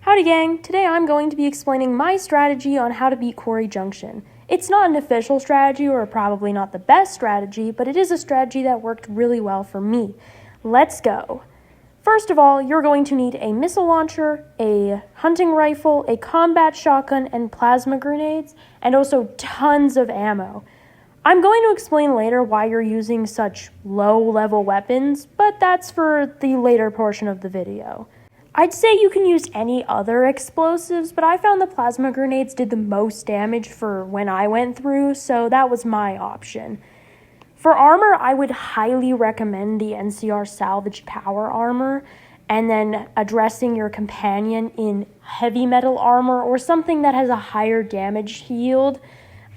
Howdy gang, today I'm going to be explaining my strategy on how to beat Quarry Junction. It's not an official strategy or probably not the best strategy, but it is a strategy that worked really well for me. Let's go. First of all, you're going to need a missile launcher, a hunting rifle, a combat shotgun, and plasma grenades, and also tons of ammo. I'm going to explain later why you're using such low-level weapons, but that's for the later portion of the video. I'd say you can use any other explosives, but I found the plasma grenades did the most damage for when I went through, so that was my option. For armor, I would highly recommend the NCR salvaged power armor, and then addressing your companion in heavy metal armor or something that has a higher damage yield.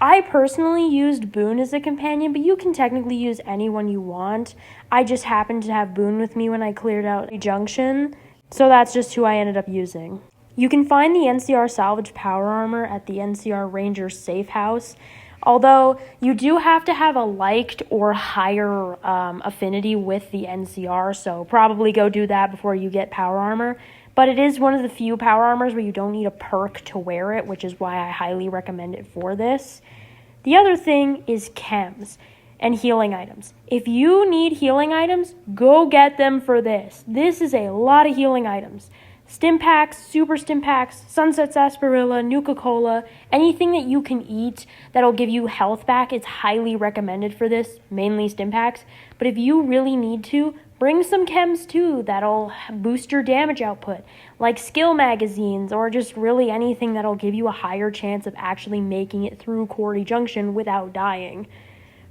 I personally used Boone as a companion, but you can technically use anyone you want. I just happened to have Boone with me when I cleared out Quarry Junction, so that's just who I ended up using. You can find the NCR salvage power armor at the NCR Ranger safe house, although you do have to have a liked or higher affinity with the NCR, so probably go do that before you get power armor. But it is one of the few power armors where you don't need a perk to wear it, which is why I highly recommend it for this. The other thing is chems and healing items. If you need healing items, go get them for this. This is a lot of healing items. Stim packs, super stim packs, Sunset Sarsaparilla, Nuka-Cola, anything that you can eat that'll give you health back, it's highly recommended for this, mainly stim packs. But if you really need to, bring some chems too that'll boost your damage output, like skill magazines or just really anything that'll give you a higher chance of actually making it through Quarry Junction without dying.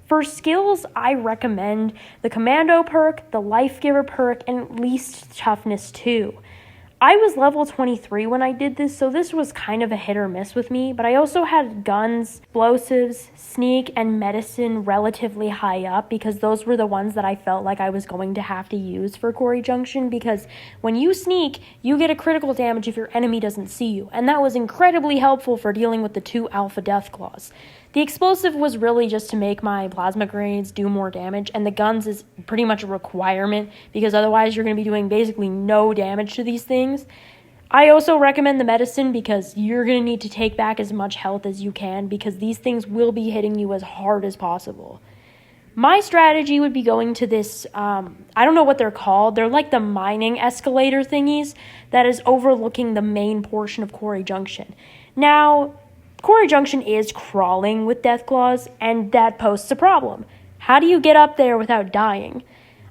For skills, I recommend the Commando perk, the Life Giver perk, and at least Toughness 2. I was level 23 when I did this, so this was kind of a hit or miss with me, but I also had guns, explosives, sneak, and medicine relatively high up because those were the ones that I felt like I was going to have to use for Quarry Junction, because when you sneak, you get a critical damage if your enemy doesn't see you, and that was incredibly helpful for dealing with the 2 alpha Deathclaws. The explosive was really just to make my plasma grenades do more damage, and the guns is pretty much a requirement because otherwise you're going to be doing basically no damage to these things. I also recommend the medicine because you're going to need to take back as much health as you can because these things will be hitting you as hard as possible. My strategy would be going to this, I don't know what they're called. They're like the mining escalator thingies that is overlooking the main portion of Quarry Junction. Now, Quarry Junction is crawling with Deathclaws, and that poses a problem. How do you get up there without dying?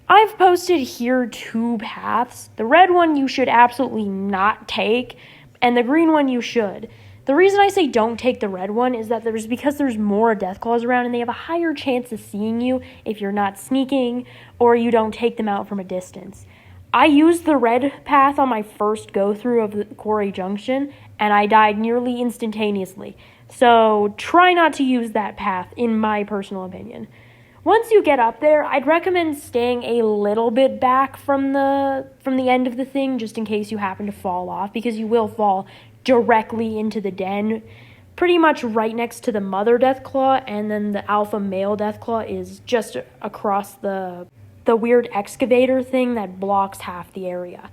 I've posted here 2 paths. The red one you should absolutely not take, and the green one you should. The reason I say don't take the red one is that because there's more Deathclaws around, and they have a higher chance of seeing you if you're not sneaking or you don't take them out from a distance. I used the red path on my first go-through of the Quarry Junction, and I died nearly instantaneously. So try not to use that path, in my personal opinion. Once you get up there, I'd recommend staying a little bit back from the end of the thing, just in case you happen to fall off, because you will fall directly into the den, pretty much right next to the mother Deathclaw, and then the alpha male Deathclaw is just across the weird excavator thing that blocks half the area.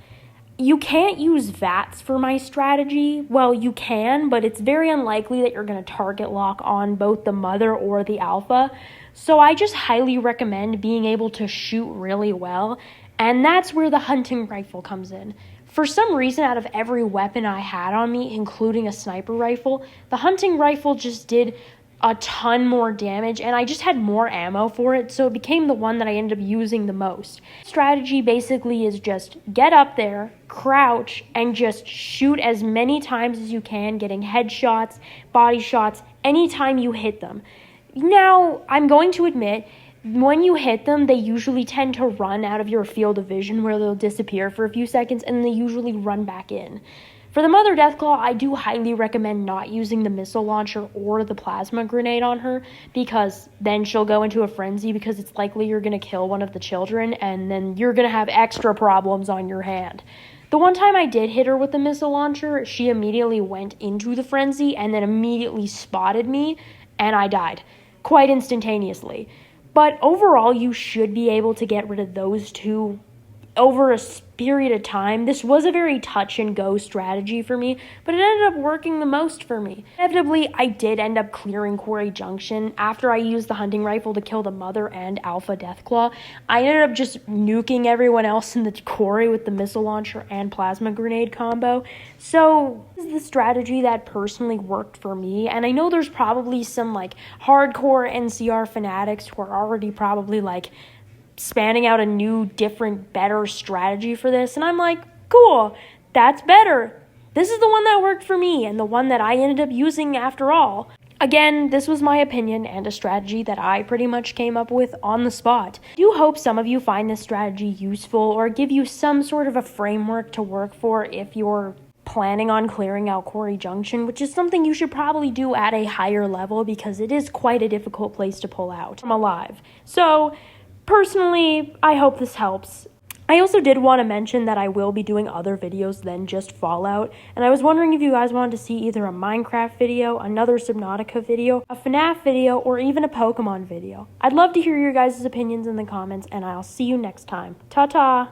You can't use VATS for my strategy. Well, you can, but it's very unlikely that you're going to target lock on both the mother or the alpha. So I just highly recommend being able to shoot really well, and that's where the hunting rifle comes in. For some reason, out of every weapon I had on me, including a sniper rifle, the hunting rifle just did a ton more damage, and I just had more ammo for it, so it became the one that I ended up using the most. Strategy basically is just get up there, crouch, and just shoot as many times as you can, getting headshots, body shots, anytime you hit them. Now, I'm going to admit, when you hit them, they usually tend to run out of your field of vision where they'll disappear for a few seconds, and they usually run back in. For the Mother Deathclaw, I do highly recommend not using the missile launcher or the plasma grenade on her, because then she'll go into a frenzy because it's likely you're going to kill one of the children, and then you're going to have extra problems on your hand. The one time I did hit her with the missile launcher, she immediately went into the frenzy and then immediately spotted me, and I died quite instantaneously. But overall, you should be able to get rid of those 2 over a period of time, this was a very touch and go strategy for me, but it ended up working the most for me. Inevitably, I did end up clearing Quarry Junction after I used the hunting rifle to kill the mother and alpha Deathclaw. I ended up just nuking everyone else in the quarry with the missile launcher and plasma grenade combo. So this is the strategy that personally worked for me, and I know there's probably some like hardcore NCR fanatics who are already probably like spanning out a new, different, better strategy for this. And I'm like, cool, that's better. This is the one that worked for me and the one that I ended up using after all. Again, this was my opinion and a strategy that I pretty much came up with on the spot. I do hope some of you find this strategy useful or give you some sort of a framework to work for if you're planning on clearing out Quarry Junction, which is something you should probably do at a higher level because it is quite a difficult place to pull out from alive. So, personally, I hope this helps. I also did want to mention that I will be doing other videos than just Fallout, and I was wondering if you guys wanted to see either a Minecraft video, another Subnautica video, a FNAF video, or even a Pokemon video. I'd love to hear your guys' opinions in the comments, and I'll see you next time. Ta-ta!